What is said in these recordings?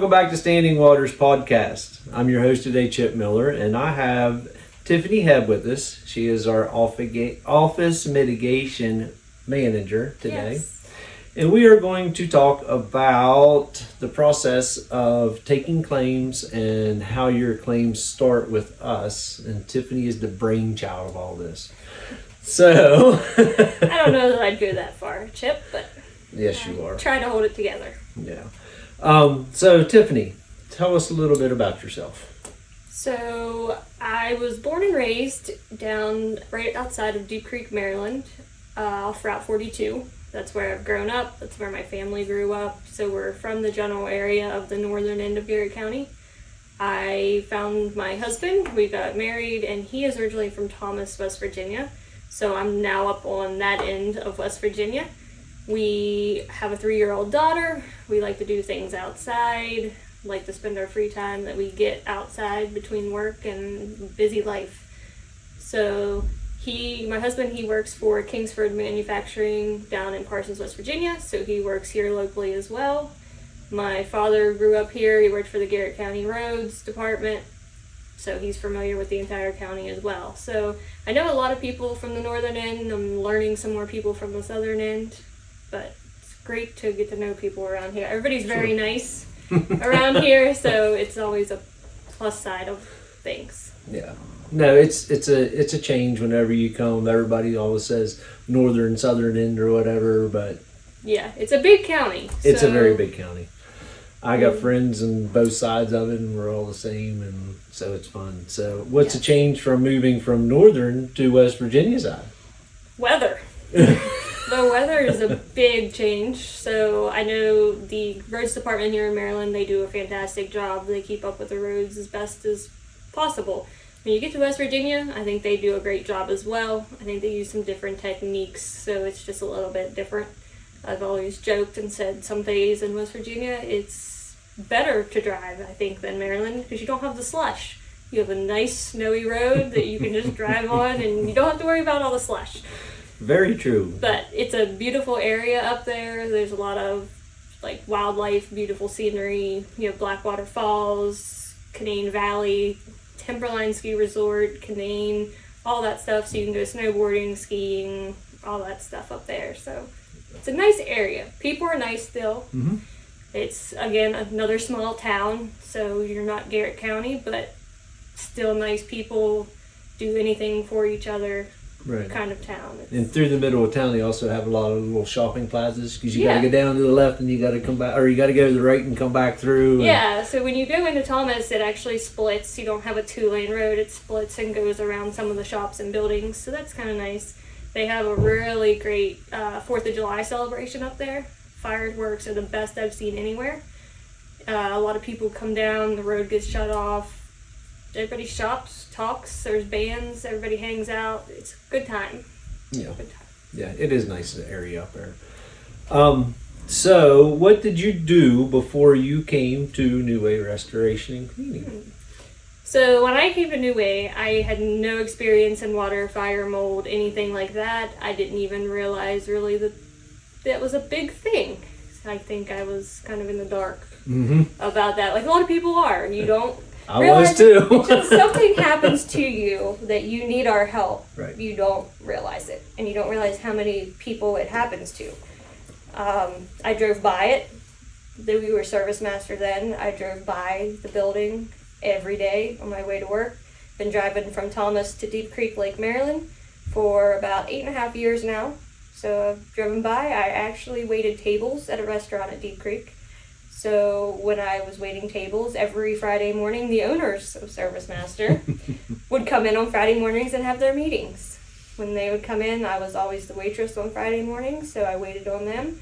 welcome back to Standing Waters Podcast. I'm your host today, Chip Miller, and I have Tiffany Hebb with us. She is our office mitigation manager today. Yes. And we are going to talk about the process of taking claims and how your claims start with us. And Tiffany is the brainchild of all this. So I don't know that I'd go that far, Chip, but yes, you are. Try to hold it together. Yeah. So Tiffany, tell us a little bit about yourself. So I was born and raised down right outside of Deep Creek, Maryland, off Route 42. That's where I've grown up. That's where my family grew up. So we're from the general area of the northern end of Garrett County. I found my husband. We got married, and he is originally from Thomas, West Virginia. So I'm now up on that end of West Virginia. We have a 3-year-old daughter. We like to do things outside, like to spend our free time that we get outside between work and busy life. So my husband, he works for Kingsford Manufacturing down in Parsons, West Virginia. So he works here locally as well. My father grew up here. He worked for the Garrett County Roads Department. So he's familiar with the entire county as well. So I know a lot of people from the northern end. I'm learning some more people from the southern end. But it's great to get to know people around here. Everybody's very nice around here, so it's always a plus side of things. Yeah. No, it's a change whenever you come. Everybody always says northern, southern end or whatever, but yeah, it's a big county. It's a very big county. I got friends on both sides of it, and we're all the same, and so it's fun. So what's the change from moving from northern to West Virginia side? Weather. The weather is a big change. So I know the roads department here in Maryland, they do a fantastic job. They keep up with the roads as best as possible. When you get to West Virginia, I think they do a great job as well. I think they use some different techniques, so it's just a little bit different. I've always joked and said some days in West Virginia, it's better to drive, I think, than Maryland because you don't have the slush. You have a nice snowy road that you can just drive on, and you don't have to worry about all the slush. Very true. But it's a beautiful area up there. There's a lot of like wildlife, beautiful scenery. You have Blackwater Falls, Canaan Valley, Timberline Ski Resort, Canaan, all that stuff. So you can go snowboarding, skiing, all that stuff up there. So it's a nice area. People are nice still. Mm-hmm. It's, again, another small town. So you're not Garrett County, but still nice people, do anything for each other. Right. Kind of town. And through the middle of town, they also have a lot of little shopping plazas because you got to go down to the left and you got to come back, or you got to go to the right and come back through. Yeah, so when you go into Thomas, it actually splits. You don't have a 2-lane road. It splits and goes around some of the shops and buildings, so that's kind of nice. They have a really great 4th of July celebration up there. Fireworks are the best I've seen anywhere. A lot of people come down, the road gets shut off. Everybody shops, talks, there's bands, everybody hangs out. It's a good time. Yeah. Good time. Yeah, it is nice area up there. So what did you do before you came to New Way Restoration and Cleaning? So when I came to New Way, I had no experience in water, fire, mold, anything like that. I didn't even realize really that was a big thing. I think I was kind of in the dark about that. Like a lot of people are. You don't I was too. Until something happens to you that you need our help, right. You don't realize it. And you don't realize how many people it happens to. I drove by it. We were service master then. I drove by the building every day on my way to work. Been driving from Thomas to Deep Creek, Lake Maryland for about 8.5 years now. So I've driven by. I actually waited tables at a restaurant at Deep Creek. So when I was waiting tables every Friday morning, the owners of Service Master would come in on Friday mornings and have their meetings. When they would come in, I was always the waitress on Friday mornings, so I waited on them.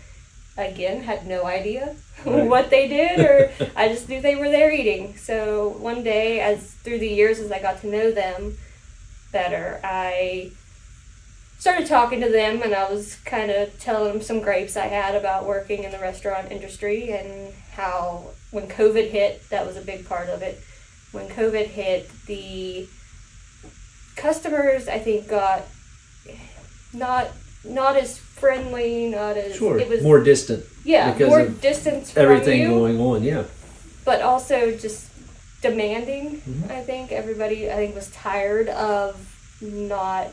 Again, had no idea what they did, or I just knew they were there eating. So one day, through the years as I got to know them better, I started talking to them, and I was kind of telling them some gripes I had about working in the restaurant industry and how when COVID hit, that was a big part of it. When COVID hit, the customers, I think, got not as friendly, not as... Sure, it was more distant. Yeah, because more of distance from everything you. going on, yeah. but also just demanding. Mhm. I think everybody was tired of not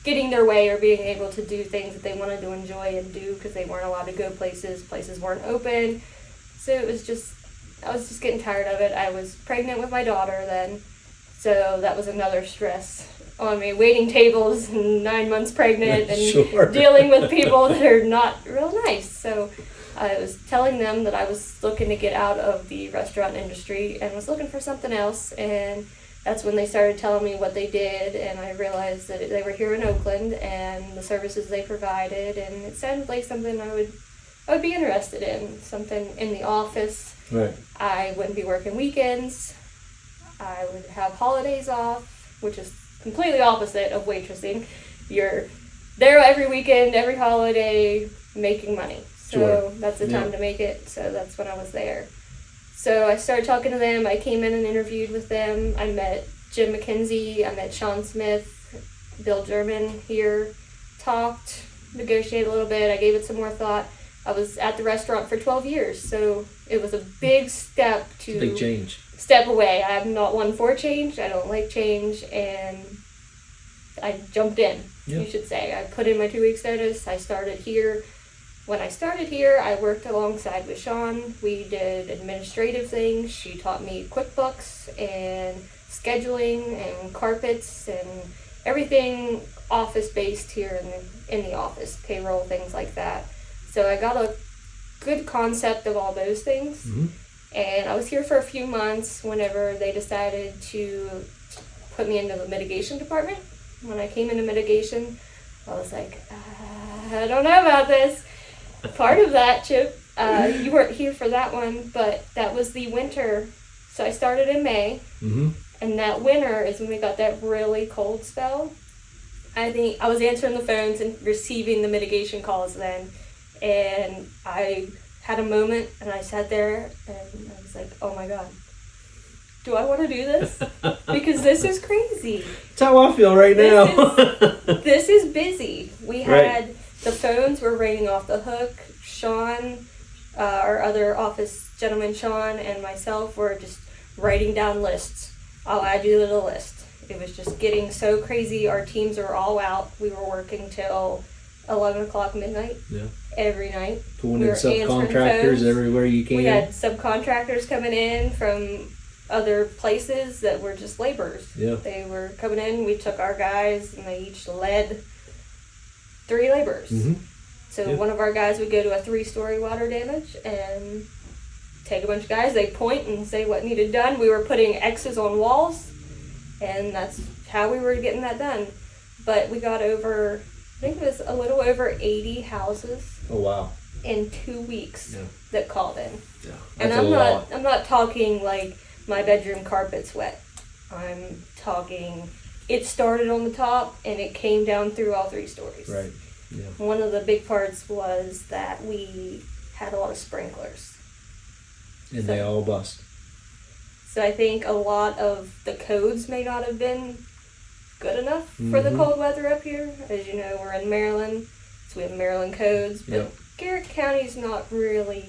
getting their way or being able to do things that they wanted to enjoy and do because they weren't allowed to go places weren't open. So I was just getting tired of it. I was pregnant with my daughter then, so that was another stress on me, waiting tables and 9 months pregnant and Sure. dealing with people that are not real nice. So I was telling them that I was looking to get out of the restaurant industry and was looking for something else, and that's when they started telling me what they did, and I realized that they were here in Oakland and the services they provided, and it sounded like something I would be interested in, something in the office. Right. I wouldn't be working weekends. I would have holidays off, which is completely opposite of waitressing. You're there every weekend, every holiday, making money. So Sure. that's the time to make it. So that's when I was there. So I started talking to them. I came in and interviewed with them. I met Jim McKenzie. I met Sean Smith, Bill German here. Talked, negotiated a little bit. I gave it some more thought. I was at the restaurant for 12 years, so it was a big step to Big change. step away. I'm not one for change. I don't like change, and I jumped in, you should say. I put in my 2 weeks notice. I started here. When I started here, I worked alongside with Sean. We did administrative things. She taught me QuickBooks and scheduling and carpets and everything office-based here in the office, payroll, things like that. So I got a good concept of all those things. Mm-hmm. And I was here for a few months whenever they decided to put me into the mitigation department. When I came into mitigation, I was like, I don't know about this. Part of that, Chip, you weren't here for that one, but that was the winter. So I started in May, Mm-hmm. and that winter is when we got that really cold spell. I think I was answering the phones and receiving the mitigation calls then, and I had a moment, and I sat there, and I was like, oh my God, do I want to do this? Because this is crazy. That's how I feel right now. This is busy. We Right. had, the phones were ringing off the hook. Sean, our other office gentleman, Sean, and myself were just writing down lists. I'll add you to the list. It was just getting so crazy. Our teams were all out. We were working till 11 o'clock midnight Yeah. every night. Pulling We in were answering subcontractors phones. everywhere you can. We had subcontractors coming in from other places that were just laborers. Yeah. They were coming in. We took our guys, and they each led 3 laborers. Mm-hmm. So Yeah. one of our guys would go to a 3-story water damage and take a bunch of guys. They point and say what needed done. We were putting X's on walls, and that's how we were getting that done. But we got over, I think it was a little over 80 houses Oh wow. in 2 weeks Yeah. that called in. Yeah. And That's a lot. I'm not talking like my bedroom carpet's wet. I'm talking it started on the top and it came down through all 3 stories. Right. Yeah. One of the big parts was that we had a lot of sprinklers. And they all bust. So I think a lot of the codes may not have been good enough for the Mhm. cold weather up here. As you know, we're in Maryland, so we have Maryland codes, but Yep. Garrett County's not really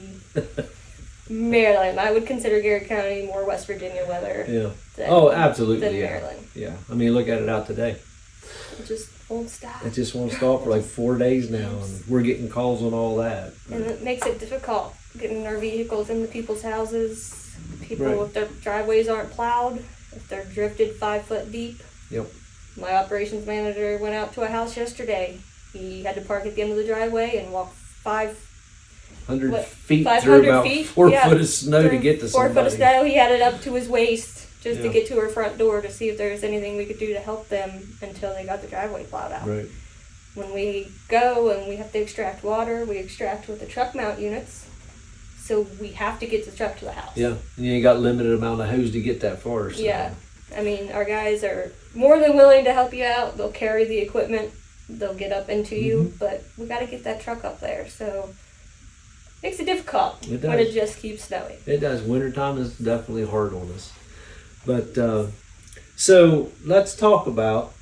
Maryland. I would consider Garrett County more West Virginia weather Yeah. than, Oh, absolutely. than Yeah. Maryland. Yeah. I mean, look at it out today. It just won't stop. It just won't stop for like 4 days now, and we're getting calls on all that. And it makes it difficult getting our vehicles into people's houses. People, Right. if their driveways aren't plowed, if they're drifted 5 foot deep. Yep. My operations manager went out to a house yesterday. He had to park at the end of the driveway and walk 100 What, feet 500 through about feet? 4 Yeah. foot of snow to through get to 4 somebody. foot of snow. He had it up to his waist just to Yeah. get to her front door to see if there was anything we could do to help them until they got the driveway plowed out. Right. When we go and we have to extract water, we extract with the truck mount units. So we have to get the truck to the house. Yeah. And you ain't got limited amount of hose to get that far. So. Yeah. I mean, our guys are more than willing to help you out. They'll carry the equipment. They'll get up into you. Mhm. But we got to get that truck up there. So it makes it difficult It when does. it just keeps snowing. It does. Wintertime is definitely hard on us. But so let's talk about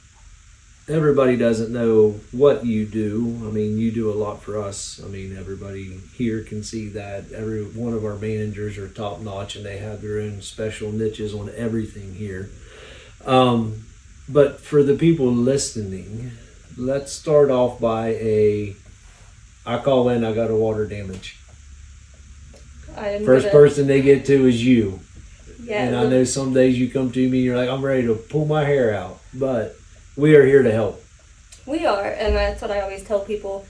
everybody doesn't know what you do. I mean, you do a lot for us. I mean, everybody here can see that. Every one of our managers are top notch, and they have their own special niches on everything here. But for the people listening, let's start off by I call in, I got a water damage. First person they get to is you. Yeah, and I know some days you come to me and you're like, I'm ready to pull my hair out. But we are here to help. We are, and that's what I always tell people.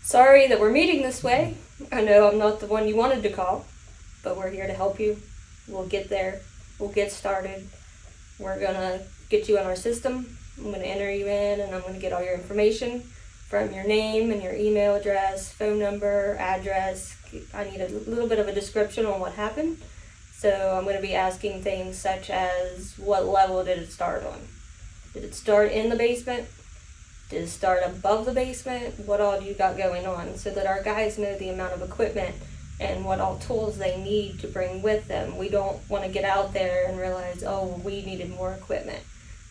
Sorry that we're meeting this way. I know I'm not the one you wanted to call, but we're here to help you. We'll get there. We'll get started. We're going to get you in our system. I'm going to enter you in, and I'm going to get all your information from your name and your email address, phone number, address. I need a little bit of a description on what happened. So I'm going to be asking things such as, what level did it start on? Did it start in the basement? Did it start above the basement? What all do you got going on? So that our guys know the amount of equipment and what all tools they need to bring with them. We don't want to get out there and realize, oh, we needed more equipment.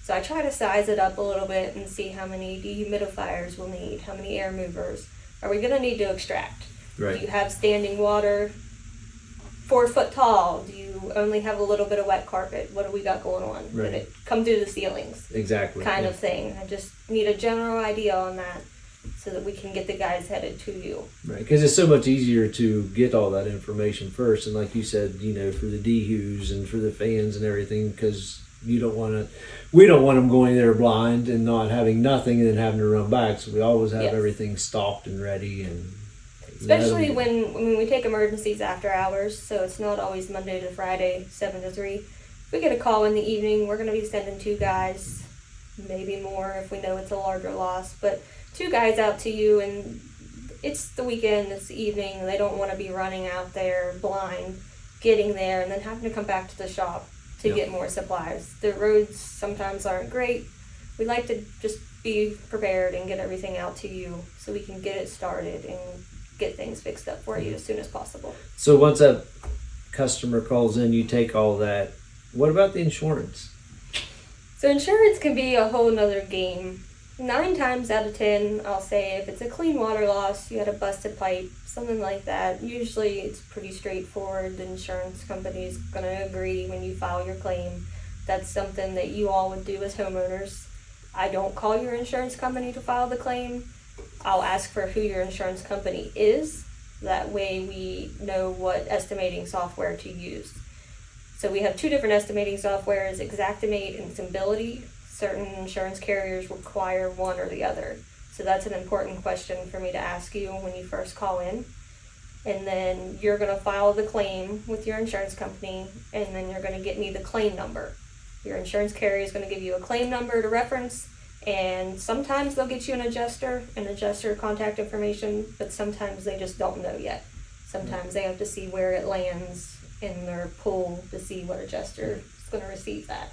So I try to size it up a little bit and see how many dehumidifiers we'll need, how many air movers. Are we going to need to extract? Right. Do you have standing water 4 foot tall? Do you only have a little bit of wet carpet? What do we got going on? Right. Did it come through the ceilings? Exactly. Kind of thing. I just need a general idea on that so that we can get the guys headed to you. Right, because it's so much easier to get all that information first. And like you said, for the dehus and for the fans and everything, because we don't want them going there blind and not having nothing and then having to run back. So we always have everything stocked and ready. And especially when we take emergencies after hours, so it's not always Monday to Friday, 7 to 3. If we get a call in the evening, we're going to be sending 2 guys, maybe more if we know it's a larger loss, but 2 guys out to you, and it's the weekend, it's the evening, they don't want to be running out there blind, getting there, and then having to come back to the shop to get more supplies. The roads sometimes aren't great. We like to just be prepared and get everything out to you so we can get it started and get things fixed up for you as soon as possible. So once that customer calls in, you take all that. What about the insurance? So insurance can be a whole nother game. 9 times out of 10, I'll say if it's a clean water loss, you had a busted pipe, something like that, usually it's pretty straightforward. The insurance company is going to agree when you file your claim. That's something that you all would do as homeowners. I don't call your insurance company to file the claim. I'll ask for who your insurance company is. That way we know what estimating software to use. So we have 2 different estimating softwares, Xactimate and Symbility. Certain insurance carriers require one or the other. So that's an important question for me to ask you when you first call in. And then you're going to file the claim with your insurance company, and then you're going to get me the claim number. Your insurance carrier is going to give you a claim number to reference, and sometimes they'll get you an adjuster contact information, but sometimes they just don't know yet. Sometimes they have to see where it lands in their pool to see what adjuster is going to receive that.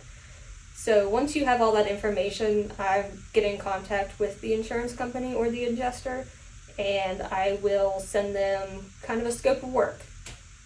So once you have all that information, I get in contact with the insurance company or the adjuster, and I will send them kind of a scope of work.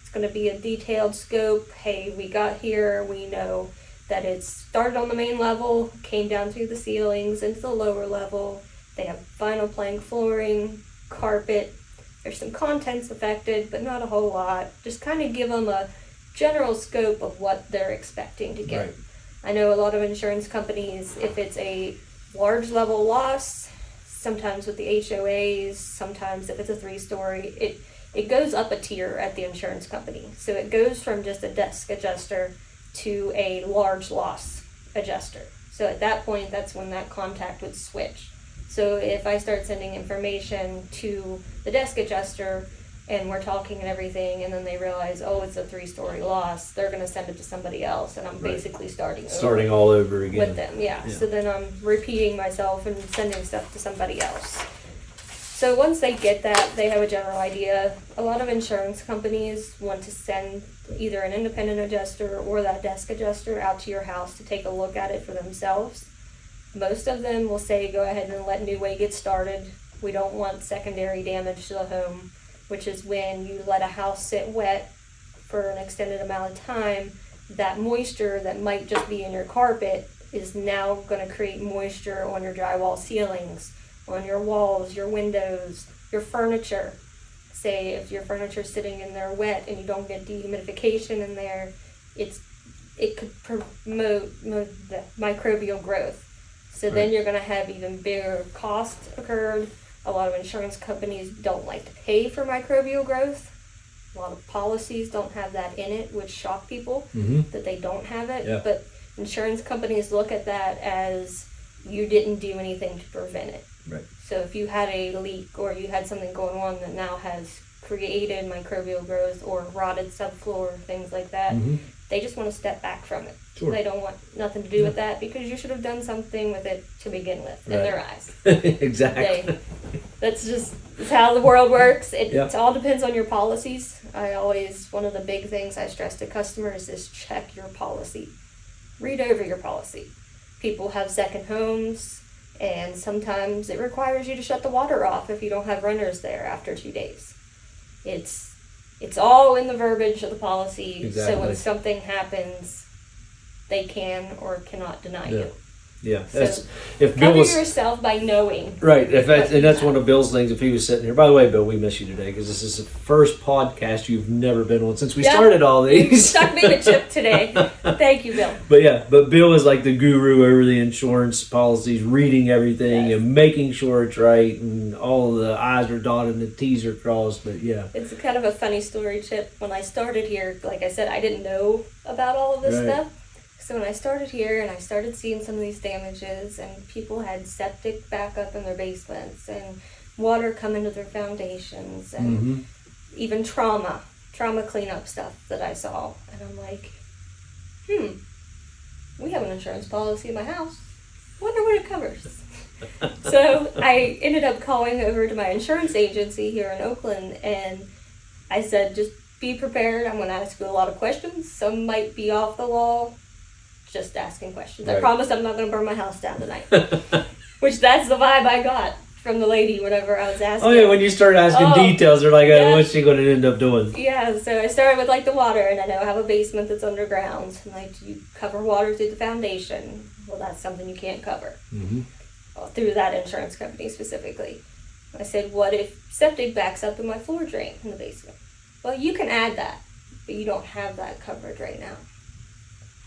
It's going to be a detailed scope. Hey, we got here, we know that it started on the main level, came down through the ceilings into the lower level. They have vinyl plank flooring, carpet. There's some contents affected, but not a whole lot. Just kind of give them a general scope of what they're expecting to get. Right. I know a lot of insurance companies, if it's a large level loss, sometimes with the HOAs, sometimes if it's a 3-story, it goes up a tier at the insurance company. So it goes from just a desk adjuster to a large loss adjuster. So at that point, that's when that contact would switch. So if I start sending information to the desk adjuster and we're talking and everything, and then they realize, oh, it's a 3-story loss, they're going to send it to somebody else, and I'm basically starting all over again with them. Yeah. So then I'm repeating myself and sending stuff to somebody else. So once they get that, they have a general idea. A lot of insurance companies want to send either an independent adjuster or that desk adjuster out to your house to take a look at it for themselves. Most of them will say, go ahead and let New Way get started. We don't want secondary damage to the home, which is when you let a house sit wet for an extended amount of time. That moisture that might just be in your carpet is now going to create moisture on your drywall ceilings, on your walls, your windows, your furniture. Say if your furniture's sitting in there wet and you don't get dehumidification in there, it could promote the microbial growth. So then you're going to have even bigger costs occurred. A lot of insurance companies don't like to pay for microbial growth. A lot of policies don't have that in it, which shock people that they don't have it. Yeah. But insurance companies look at that as you didn't do anything to prevent it. Right. So if you had a leak or you had something going on that now has created microbial growth or rotted subfloor, things like that, they just want to step back from it. Sure. They don't want nothing to do with that because you should have done something with it to begin with in their eyes. Exactly. That's how the world works. It all depends on your policies. One of the big things I stress to customers is check your policy. Read over your policy. People have second homes, and sometimes it requires you to shut the water off if you don't have runners there after 2 days. It's all in the verbiage of the policy. Exactly. So when something happens, they can or cannot deny you. Yeah, So if Bill cover was yourself by knowing. right. That's one of Bill's things. If he was sitting here, by the way, Bill, we miss you today because this is the first podcast you've never been on since we started all these. Stuck me a chip today. Thank you, Bill. But Bill is like the guru over the insurance policies, reading everything and making sure it's right, and all the I's are dotted and the T's are crossed. But it's kind of a funny story, Chip. When I started here, like I said, I didn't know about all of this stuff. So when I started here and I started seeing some of these damages, and people had septic backup in their basements and water come into their foundations, and even trauma cleanup stuff that I saw, and I'm like, we have an insurance policy in my house. Wonder what it covers. So I ended up calling over to my insurance agency here in Oakland, and I said, just be prepared. I'm going to ask you a lot of questions. Some might be off the wall. Just asking questions. I promise I'm not going to burn my house down tonight. Which that's the vibe I got from the lady whenever I was asking. Oh yeah, when you start asking details, they're like, what's she going to end up doing? Yeah, so I started with like the water, and I know I have a basement that's underground. And like, do you cover water through the foundation? Well, that's something you can't cover. Through that insurance company specifically. I said, what if septic backs up in my floor drain in the basement? Well, you can add that, but you don't have that coverage right now.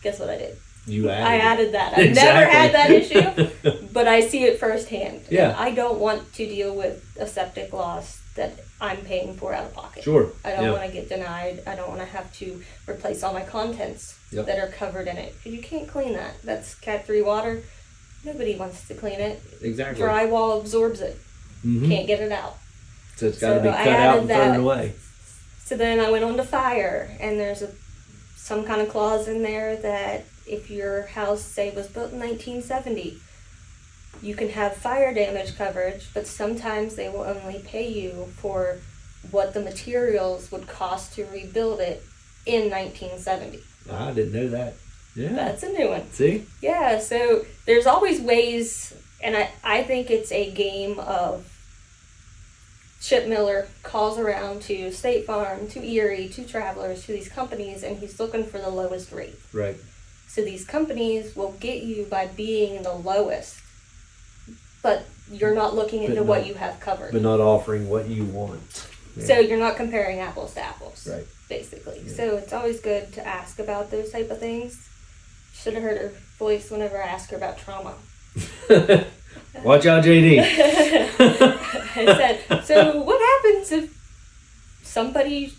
Guess what I did? I added that. I've never had that issue, but I see it firsthand. Yeah. And I don't want to deal with a septic loss that I'm paying for out of pocket. Sure. I don't want to get denied. I don't want to have to replace all my contents that are covered in it. Because you can't clean that. That's Cat 3 water. Nobody wants to clean it. Exactly. Drywall absorbs it. Can't get it out. So it's got to be cut out and thrown away. So then I went on to fire, and there's some kind of clause in there that if your house, say, was built in 1970, you can have fire damage coverage, but sometimes they will only pay you for what the materials would cost to rebuild it in 1970. I didn't know that. Yeah. That's a new one. See? Yeah, so there's always ways, and I think it's a game of Chip Miller calls around to State Farm, to Erie, to Travelers, to these companies, and he's looking for the lowest rate. Right. So these companies will get you by being the lowest, but you're not looking into what you have covered. But not offering what you want. Yeah. So you're not comparing apples to apples, right? Basically. Yeah. So it's always good to ask about those type of things. Should have heard her voice whenever I asked her about trauma. Watch out, JD. I said, so what happens if somebody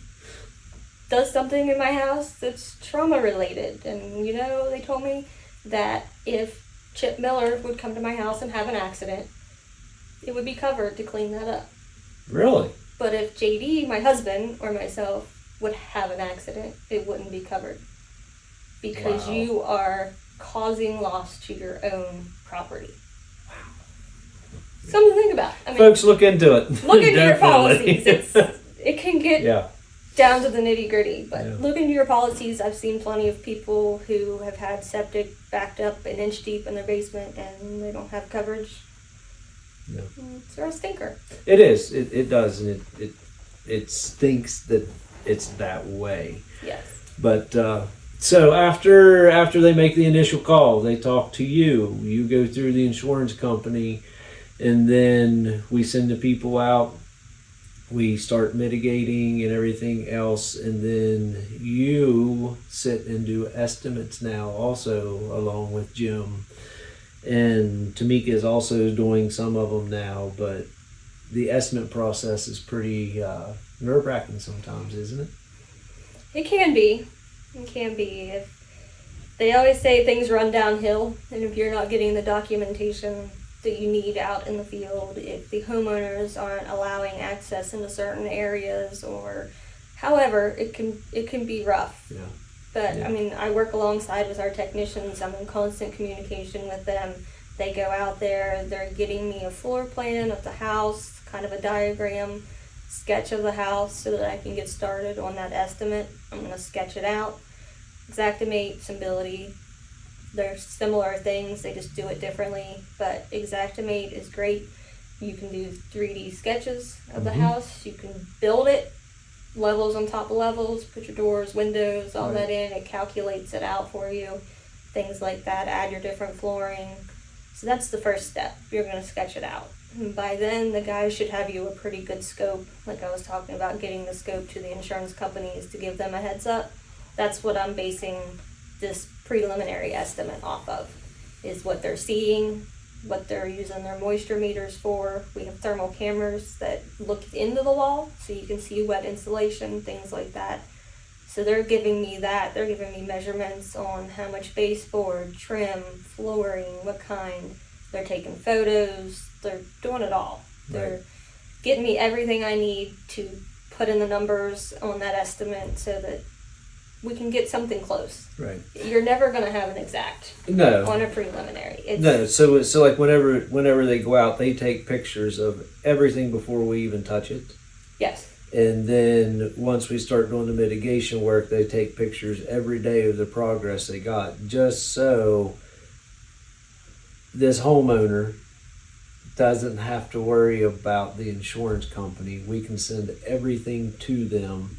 does something in my house that's trauma related? And they told me that if Chip Miller would come to my house and have an accident, it would be covered to clean that up. Really? But if JD, my husband, or myself would have an accident, it wouldn't be covered. Because you are causing loss to your own property. Wow. Something to think about. Folks, look into it. Look into your policies. It can get down to the nitty gritty, but look into your policies. I've seen plenty of people who have had septic backed up an inch deep in their basement and they don't have coverage. Yeah. It's a stinker. It is. It does, and it stinks that it's that way. Yes. But So after they make the initial call, they talk to you. You go through the insurance company, and then we send the people out. We start mitigating and everything else, and then you sit and do estimates now, also along with Jim. And Tamika is also doing some of them now, but the estimate process is pretty nerve-wracking sometimes, isn't it? It can be. It can be. If they always say things run downhill, and if you're not getting the documentation that you need out in the field, if the homeowners aren't allowing access into certain areas, or however, it can be rough. Yeah. But Yeah. I mean, I work alongside with our technicians. I'm in constant communication with them. They go out there, they're getting me a floor plan of the house, kind of a diagram, sketch of the house, so that I can get started on that estimate. I'm going to sketch it out. Xactimate, Symbility, they're similar things, they just do it differently. But Xactimate is great. You can do 3D sketches of the house. You can build it, levels on top of levels, put your doors, windows, all that in. It calculates it out for you, things like that. Add your different flooring. So that's the first step. You're going to sketch it out. And by then, the guys should have you a pretty good scope. Like I was talking about, getting the scope to the insurance companies to give them a heads up. That's what I'm basing this preliminary estimate off of, is what they're seeing, what they're using their moisture meters for. We have thermal cameras that look into the wall, so you can see wet insulation, things like that. So they're giving me that. They're giving me measurements on how much baseboard, trim, flooring, what kind. They're taking photos. They're doing it all. They're getting me everything I need to put in the numbers on that estimate so that we can get something close. Right. You're never going to have an exact No. on a preliminary. No. So like whenever they go out, they take pictures of everything before we even touch it. Yes. And then once we start doing the mitigation work, they take pictures every day of the progress they got, just so this homeowner doesn't have to worry about the insurance company. We can send everything to them.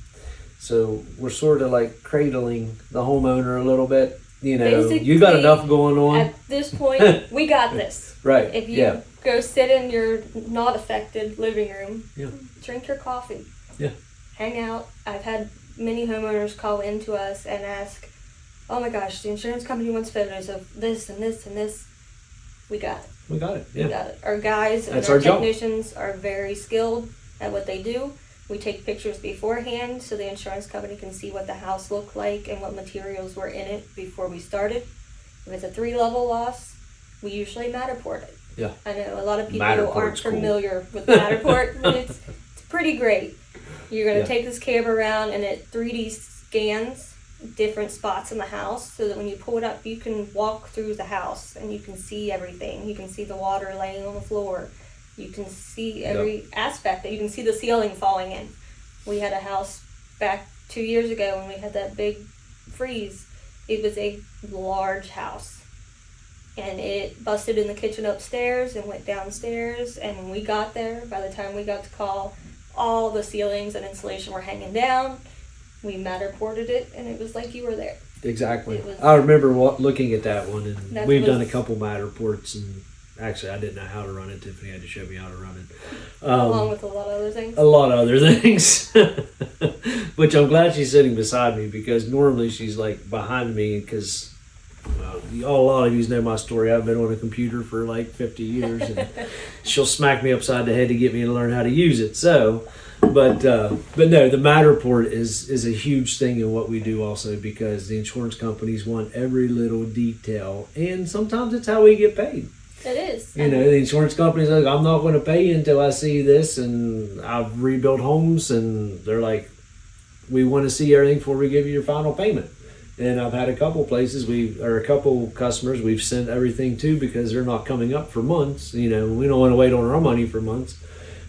So we're sort of like cradling the homeowner a little bit. You know, Basically, you got enough going on. At this point, we got this. Right. If you go sit in your not affected living room, drink your coffee, hang out. I've had many homeowners call in to us and ask, oh my gosh, the insurance company wants photos of this and this and this. We got it. We got it. Yeah. We got it. Our guys and That's our our job. technicians are very skilled at what they do. We take pictures beforehand so the insurance company can see what the house looked like and what materials were in it before we started. If it's a 3-level loss, we usually Matterport it. Yeah. I know a lot of people Matterport's aren't cool. familiar with Matterport, but it's pretty great. You're going to take this camera around and it 3D scans different spots in the house so that when you pull it up, you can walk through the house and you can see everything. You can see the water laying on the floor. You can see every aspect. That you can see the ceiling falling in. We had a house back 2 years ago when we had that big freeze. It was a large house. And it busted in the kitchen upstairs and went downstairs. And when we got there, by the time we got to call, all the ceilings and insulation were hanging down. We Matterported it, and it was like you were there. Exactly. I remember looking at that one, and we've done a couple Matterports, and actually I didn't know how to run it. Tiffany had to show me how to run it. Along with a lot of other things. A lot of other things. Which I'm glad she's sitting beside me, because normally she's like behind me, because a lot of you know my story. I've been on a computer for like 50 years, and she'll smack me upside the head to get me to learn how to use it. So, but no, the Matterport is a huge thing in what we do also, because the insurance companies want every little detail, and sometimes it's how we get paid. It is. You know, the insurance company's like, I'm not going to pay you until I see this, and I've rebuilt homes, and they're like, we want to see everything before we give you your final payment. And I've had a couple places a couple customers we've sent everything to, because they're not coming up for months. You know, we don't want to wait on our money for months.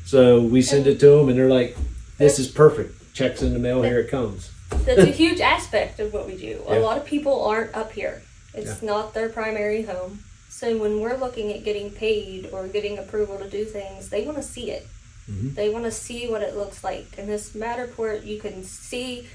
So we send it to them, and they're like, this is perfect. Checks in the mail, here it comes. That's a huge aspect of what we do. Yeah. A lot of people aren't up here. It's not their primary home. So when we're looking at getting paid or getting approval to do things, they want to see it. Mm-hmm. They want to see what it looks like. In this Matterport, you can see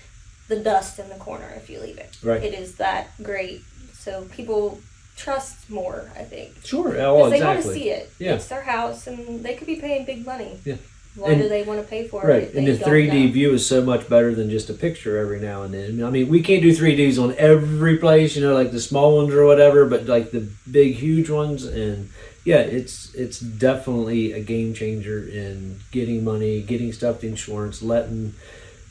the dust in the corner if you leave it. Right. It is that great. So people trust more, I think. Sure. Because Oh, they want to exactly. see it. Yeah. It's their house, and they could be paying big money. Yeah. Why do they want to pay for Right. it? And the 3D view is so much better than just a picture every now and then. I mean, we can't do 3Ds on every place, like the small ones or whatever, but like the big, huge ones. And yeah, it's definitely a game changer in getting money, getting stuff to insurance, letting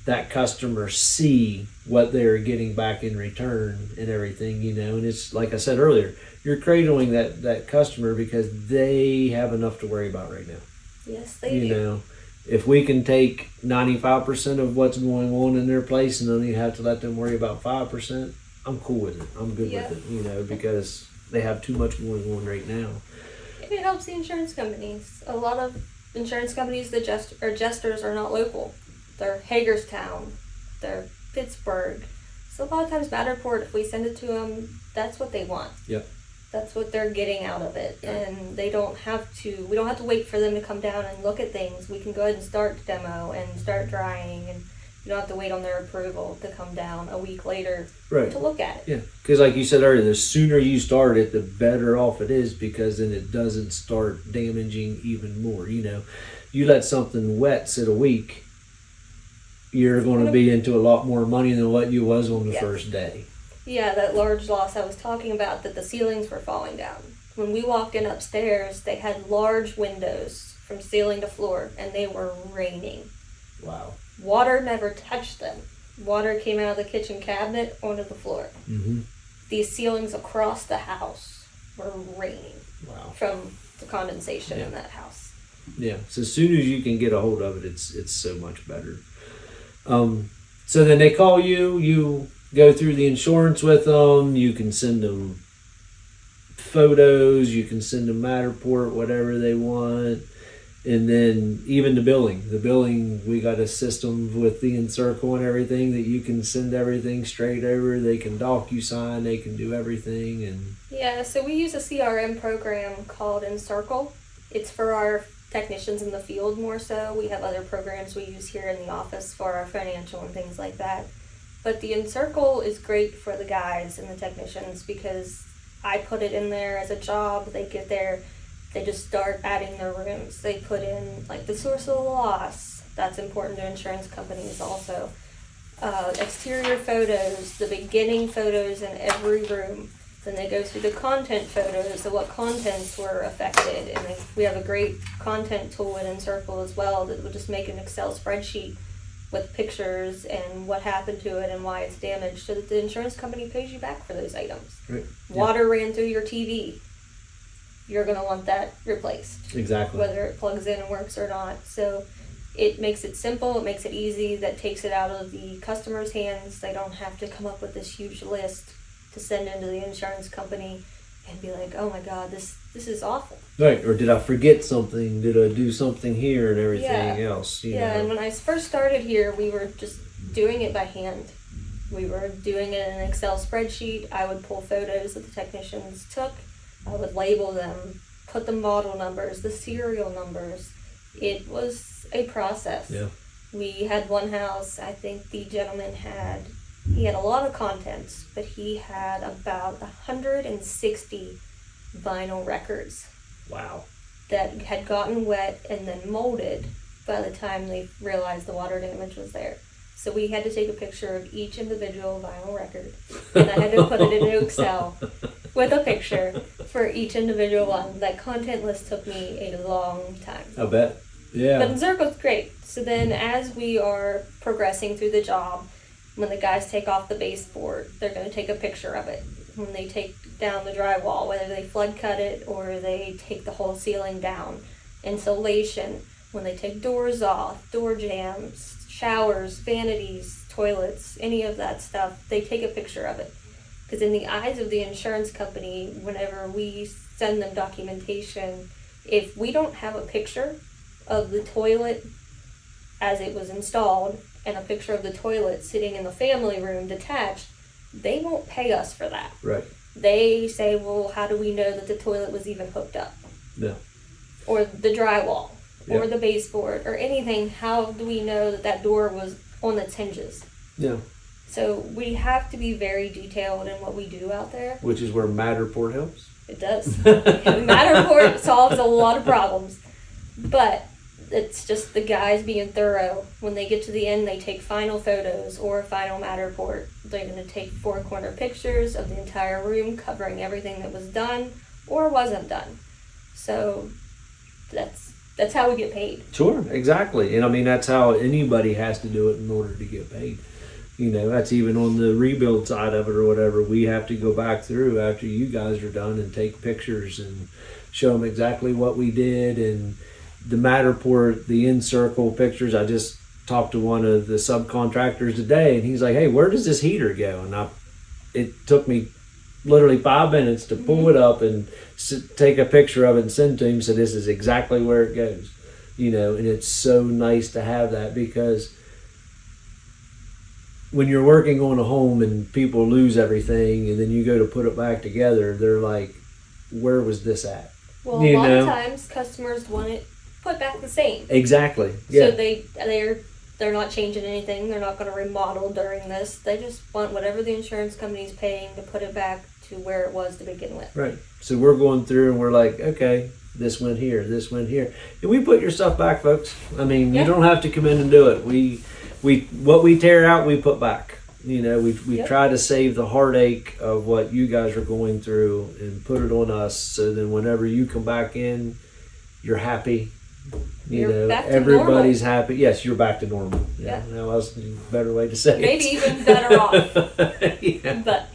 that customer see what they're getting back in return and everything, And it's like I said earlier, you're cradling that customer because they have enough to worry about right now. Yes, they do. If we can take 95% of what's going on in their place and only have to let them worry about 5%, I'm cool with it. I'm good with it, because they have too much going on right now. And it helps the insurance companies. A lot of insurance companies, the adjusters are not local. They're Hagerstown, they're Pittsburgh. So a lot of times Matterport, if we send it to them, that's what they want. Yep. That's what they're getting out of it. And we don't have to wait for them to come down and look at things. We can go ahead and start the demo and start drying, and you don't have to wait on their approval to come down a week later to look at it. Yeah, because like you said earlier, the sooner you start it, the better off it is, because then it doesn't start damaging even more. You let something wet sit a week, you're going to be into a lot more money than what you was on the first day. Yeah, that large loss I was talking about, that the ceilings were falling down. When we walked in upstairs, they had large windows from ceiling to floor, and they were raining. Wow. Water never touched them. Water came out of the kitchen cabinet onto the floor. Mm-hmm. These ceilings across the house were raining. Wow. From the condensation in that house. Yeah, so as soon as you can get a hold of it, it's so much better. So then they call you go through the insurance with them, you can send them photos, you can send them Matterport, whatever they want. And then even the billing, we got a system with the Encircle and everything that you can send everything straight over. They can DocuSign, they can do everything. And yeah, so we use a CRM program called Encircle. It's for our technicians in the field more so. We have other programs we use here in the office for our financial and things like that. But the Encircle is great for the guys and the technicians because I put it in there as a job. They get there, they just start adding their rooms. They put in like the source of the loss. That's important to insurance companies also. Exterior photos, the beginning photos in every room. Then they go through the content photos of what contents were affected. And we have a great content tool in Encircle as well that will just make an Excel spreadsheet with pictures and what happened to it and why it's damaged, so that the insurance company pays you back for those items. Right. Water ran through your TV. You're going to want that replaced. Exactly. Whether it plugs in and works or not. So it makes it simple. It makes it easy. That takes it out of the customer's hands. They don't have to come up with this huge list to send into the insurance company and be like, oh my God, this is awful. Right, or did I forget something? Did I do something here and everything else? You know? And when I first started here, we were just doing it by hand. We were doing it in an Excel spreadsheet. I would pull photos that the technicians took. I would label them, put the model numbers, the serial numbers. It was a process. Yeah. We had one house, I think the gentleman had a lot of contents, but he had about 160 vinyl records. Wow. That had gotten wet and then molded by the time they realized the water damage was there. So we had to take a picture of each individual vinyl record, and I had to put it into Excel with a picture for each individual one. That content list took me a long time. I bet. Yeah. But Encircle's great. So then as we are progressing through the job, when the guys take off the baseboard, they're going to take a picture of it. When they take down the drywall, whether they flood cut it or they take the whole ceiling down. Insulation, when they take doors off, door jambs, showers, vanities, toilets, any of that stuff, they take a picture of it. Because in the eyes of the insurance company, whenever we send them documentation, if we don't have a picture of the toilet as it was installed and a picture of the toilet sitting in the family room detached, they won't pay us for that. Right. They say, well, how do we know that the toilet was even hooked up? No. Or the drywall, Yep. or the baseboard, or anything. How do we know that that door was on its hinges? Yeah. So we have to be very detailed in what we do out there. Which is where Matterport helps. It does. Matterport solves a lot of problems. But it's just the guys being thorough. When they get to the end, they take final photos or final Matterport. They're going to take 4-corner pictures of the entire room, covering everything that was done or wasn't done. So that's how we get paid. Sure, exactly. And I mean, that's how anybody has to do it in order to get paid. You know, that's even on the rebuild side of it or whatever. We have to go back through after you guys are done and take pictures and show them exactly what we did. And the Matterport, the in-circle pictures, I just talked to one of the subcontractors today, and he's like, hey, where does this heater go? And it took me literally 5 minutes to pull it up and take a picture of it and send to him. So this is exactly where it goes, you know. And it's so nice to have that, because when you're working on a home and people lose everything and then you go to put it back together, they're like, where was this at? Well, a lot of times customers want it put back the same. Exactly. Yeah. So they're not changing anything. They're not going to remodel during this. They just want whatever the insurance company's paying to put it back to where it was to begin with. Right. So we're going through and we're like, okay, this went here, this went here. And we put your stuff back, folks. I mean, you don't have to come in and do it. What we tear out, we put back. You know, we try to save the heartache of what you guys are going through and put it on us. So then whenever you come back in, you're happy. You're back to everybody's normal. Happy. Yes, you're back to normal. Yeah. That was a better way to say Maybe it. even better off. Yeah. But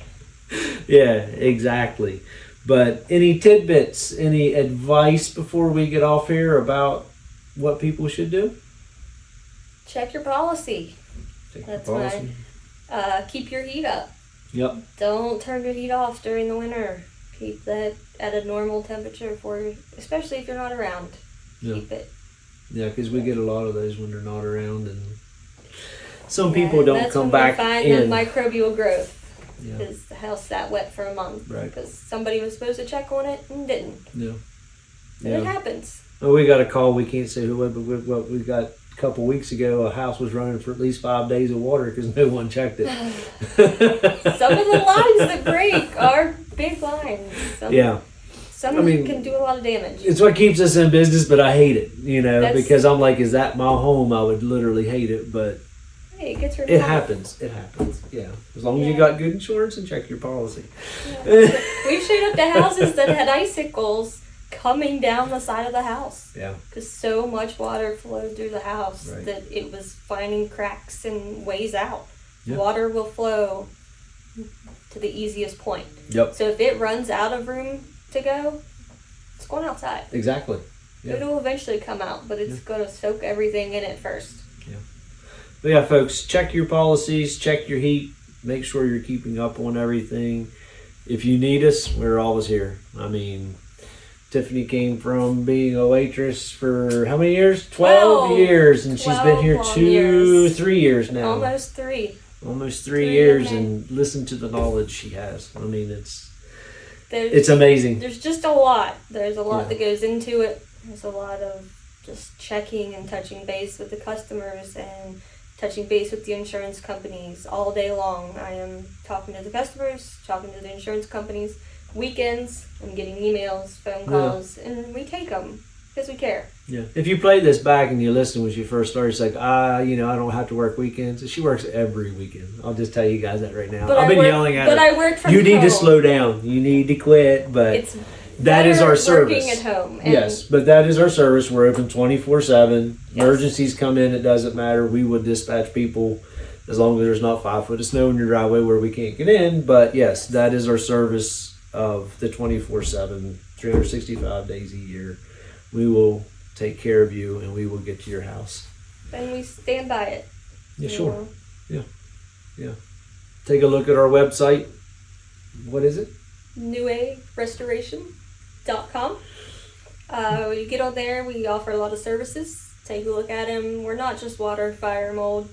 yeah, exactly. But any tidbits, any advice before we get off here about what people should do? check your policy. That's policy. Keep your heat up. Yep. Don't turn your heat off during the winter. Keep that at a normal temperature for you, especially if you're not around. Yeah. Keep it. Yeah, because we get a lot of those when they're not around, and some people don't come back find in. the microbial growth. Yeah. Because the house sat wet for a month. Right. Because somebody was supposed to check on it and didn't. Yeah. And it happens. Well, we got a call. We can't say who, but we got a couple weeks ago. A house was running for at least 5 days of water because no one checked it. Some of the lines that break are big lines. Some can do a lot of damage. It's what keeps us in business, but I hate it, because I'm like, is that my home? I would literally hate it, but hey, it gets rid it happens. It happens. Yeah. As long as you got good insurance and check your policy. Yeah. We've showed up to houses that had icicles coming down the side of the house. Yeah. Because so much water flowed through the house that it was finding cracks and ways out. Yeah. Water will flow to the easiest point. Yep. So if it runs out of room to go, it's going outside. Exactly. Yeah. It'll eventually come out, but it's going to soak everything in it first. Yeah. But yeah, folks, check your policies, check your heat, make sure you're keeping up on everything. If you need us, we're always here. I mean, Tiffany came from being a waitress for how many years? 12 years, and she's been here 3 years now. Almost 3. Almost 3 years, and listen to the knowledge she has. I mean, it's amazing. There's just a lot. There's a lot that goes into it. There's a lot of just checking and touching base with the customers and touching base with the insurance companies all day long. I am talking to the customers, talking to the insurance companies. Weekends, I'm getting emails, phone calls, and we take them because we care. Yeah. If you play this back and you listen when she first started, it's like, I don't have to work weekends. She works every weekend. I'll just tell you guys that right now. But I've been yelling at her. But I work from home. You need to slow down. You need to quit. But that is our service. Working at home. Yes, but that is our service. We're open 24/7. Emergencies come in. It doesn't matter. We would dispatch people as long as there's not 5 foot of snow in your driveway where we can't get in. But yes, that is our service of the 24/7, 365 days a year. We will take care of you and we will get to your house. And we stand by it. Yeah, sure. Yeah. Take a look at our website. What is it? newarestoration.com. You get on there, we offer a lot of services. Take a look at them. We're not just water, fire, mold.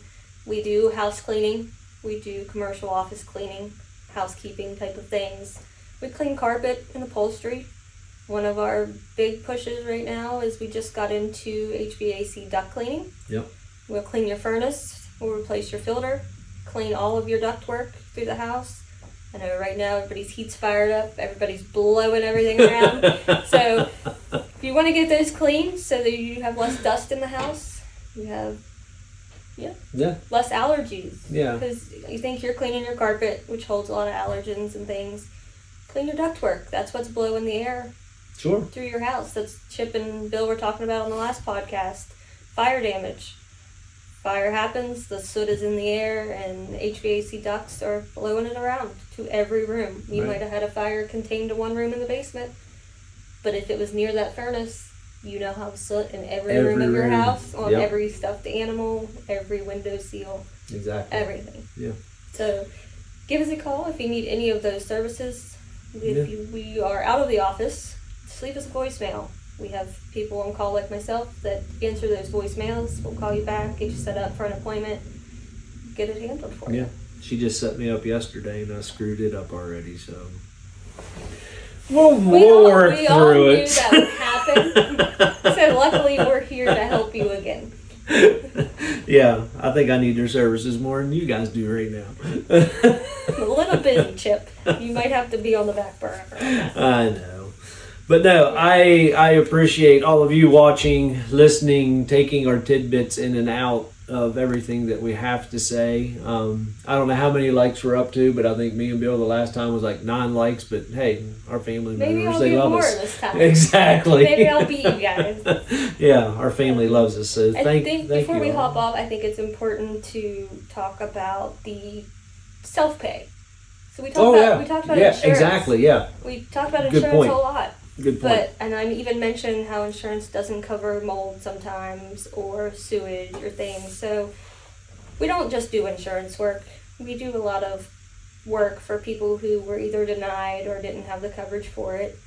We do house cleaning. We do commercial office cleaning, housekeeping type of things. We clean carpet and upholstery. One of our big pushes right now is we just got into HVAC duct cleaning. Yep. We'll clean your furnace. We'll replace your filter. clean all of your ductwork through the house. I know right now everybody's heat's fired up, everybody's blowing everything around. So if you want to get those clean so that you have less dust in the house, you have less allergies. Yeah. Because you think you're cleaning your carpet, which holds a lot of allergens and things. Clean your ductwork. That's what's blowing the air through your house. That's Chip and Bill were talking about on the last podcast. Fire damage. Fire happens, the soot is in the air, and HVAC ducts are blowing it around to every room. You might have had a fire contained to one room in the basement, but if it was near that furnace, you now have soot in every room of your house, on every stuffed animal, every window seal. Exactly. Everything. Yeah. So give us a call if you need any of those services. If we are out of the office, just leave us a voicemail. We have people on call like myself that answer those voicemails. We'll call you back, get you set up for an appointment, get it handled for you. Yeah. She just set me up yesterday and I screwed it up already, so we'll work through it. We all knew that would happen. So luckily we're here to help you again. Yeah, I think I need their services more than you guys do right now. I'm a little busy, Chip. You might have to be on the back burner. I know. But no, I appreciate all of you watching, listening, taking our tidbits in and out of everything that we have to say. I don't know how many likes we're up to, but I think me and Bill the last time was like 9 likes. But hey, our family members, they love us. Maybe I'll do more this time. Exactly. Maybe I'll beat you guys. Yeah, our family loves us. So thank you. Before we hop off, I think it's important to talk about the self-pay. So we talked about insurance. Exactly. Yeah. We talked about insurance a lot. Good point. And I even mentioned how insurance doesn't cover mold sometimes or sewage or things. So we don't just do insurance work. We do a lot of work for people who were either denied or didn't have the coverage for it.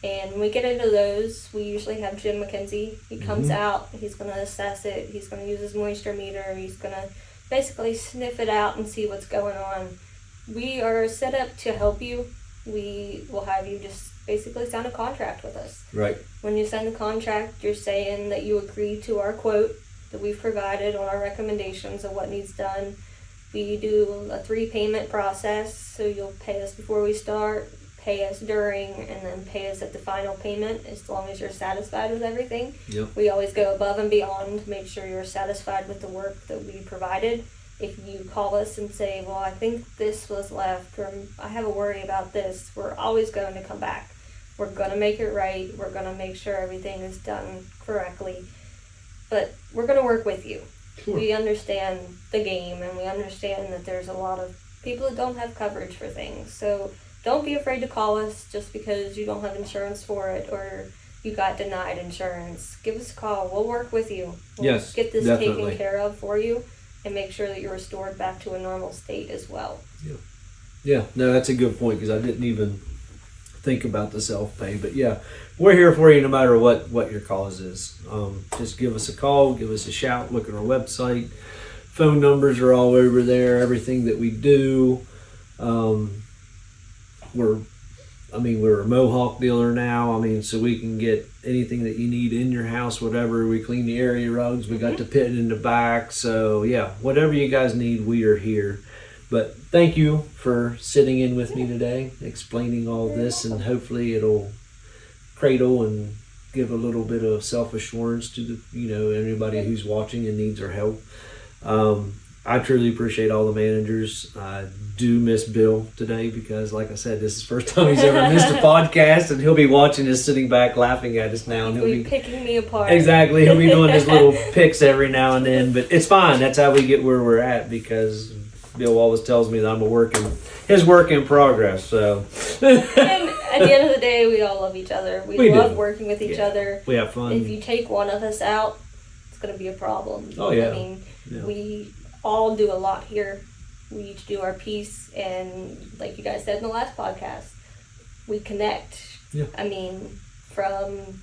And when we get into those, we usually have Jim McKenzie. He comes out, he's going to assess it, he's going to use his moisture meter, he's going to basically sniff it out and see what's going on. We are set up to help you. We will have you just basically sign a contract with us. Right. When you sign the contract, you're saying that you agree to our quote that we've provided on our recommendations of what needs done. We do a 3-payment process, so you'll pay us before we start, pay us during, and then pay us at the final payment as long as you're satisfied with everything. Yep. We always go above and beyond to make sure you're satisfied with the work that we provided. If you call us and say, well, I think this was left, or I have a worry about this, we're always going to come back. We're going to make it right. We're going to make sure everything is done correctly. But we're going to work with you. Sure. We understand the game, and we understand that there's a lot of people that don't have coverage for things. So don't be afraid to call us just because you don't have insurance for it or you got denied insurance. Give us a call. We'll work with you. We'll get this taken care of for you and make sure that you're restored back to a normal state as well. Yeah. No, that's a good point because I didn't even think about the self-pay. But yeah, we're here for you no matter what your cause is. Just give us a call, give us a shout, look at our website. Phone numbers are all over there, everything that we do. We're a Mohawk dealer now. So we can get anything that you need in your house, whatever. We clean the area rugs. We got the pit in the back. So yeah, whatever you guys need, we are here. But thank you for sitting in with me today, explaining all this, and hopefully it'll cradle and give a little bit of self-assurance to anybody who's watching and needs our help. I truly appreciate all the managers. I do miss Bill today because, like I said, this is the first time he's ever missed a podcast, and he'll be watching us sitting back laughing at us now. And he'll be picking me apart. Exactly. He'll be doing his little picks every now and then, but it's fine. That's how we get where we're at because Bill always tells me that I'm his work in progress. So, and at the end of the day, we all love each other. We love working with each other. We have fun. If you take one of us out, it's going to be a problem. Oh yeah. We all do a lot here. We each do our piece, and like you guys said in the last podcast, we connect. Yeah. From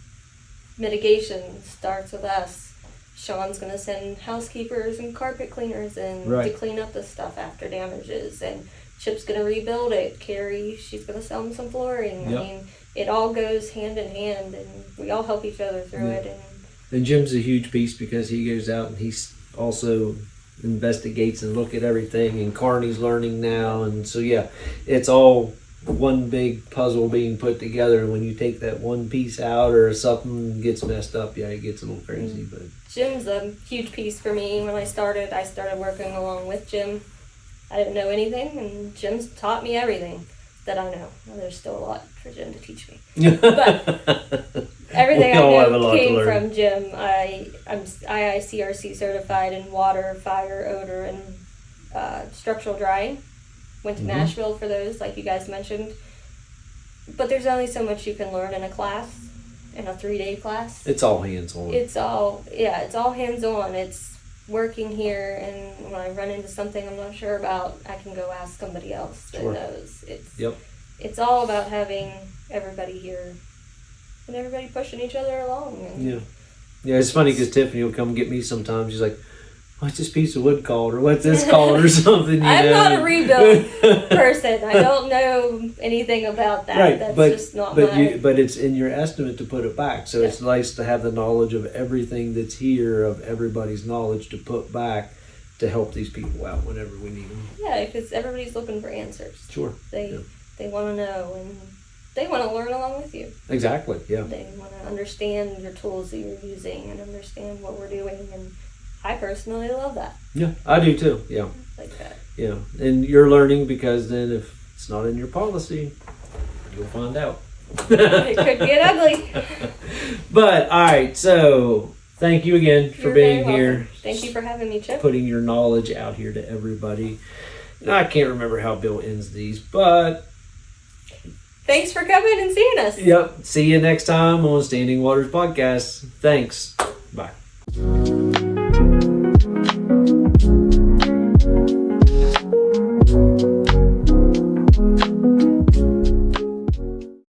mitigation starts with us. Sean's going to send housekeepers and carpet cleaners in to clean up the stuff after damages, and Chip's going to rebuild it. Carrie, she's going to sell them some flooring. Yep. It all goes hand in hand, and we all help each other through it. And Jim's a huge piece because he goes out and he's also investigates and look at everything, and Carney's learning now, and so yeah, it's all one big puzzle being put together. And when you take that one piece out or something gets messed up, yeah, it gets a little crazy. But Jim's a huge piece for me. When I started working along with Jim. I didn't know anything, and Jim's taught me everything that I know. Well, there's still a lot for Jim to teach me, but everything I know came from Jim. I'm IICRC certified in water, fire, odor, and structural drying. Went to Nashville for those, like you guys mentioned. But there's only so much you can learn in a class, in a 3-day class. It's all hands-on. It's all hands-on. It's working here, and when I run into something I'm not sure about, I can go ask somebody else that knows. It's all about having everybody here and everybody pushing each other along. And it's funny because Tiffany will come get me sometimes. She's like, what's this piece of wood called, or what's this called, or something. I'm not a rebuild person. I don't know anything about that. Right, That's just not my... But it's in your estimate to put it back. So it's nice to have the knowledge of everything that's here, of everybody's knowledge to put back to help these people out whenever we need them. Yeah, because everybody's looking for answers. Sure. They want to know, and they want to learn along with you. Exactly, yeah. They want to understand your tools that you're using and understand what we're doing, and I personally love that. Yeah, I do too. Yeah. Like that. Yeah, and you're learning, because then if it's not in your policy, you'll find out. It could get ugly. But all right, so thank you again for being here. Thank you for having me, Chip. Putting your knowledge out here to everybody. I can't remember how Bill ends these, but thanks for coming and seeing us. Yep. See you next time on Standing Waters Podcast. Thanks. Bye.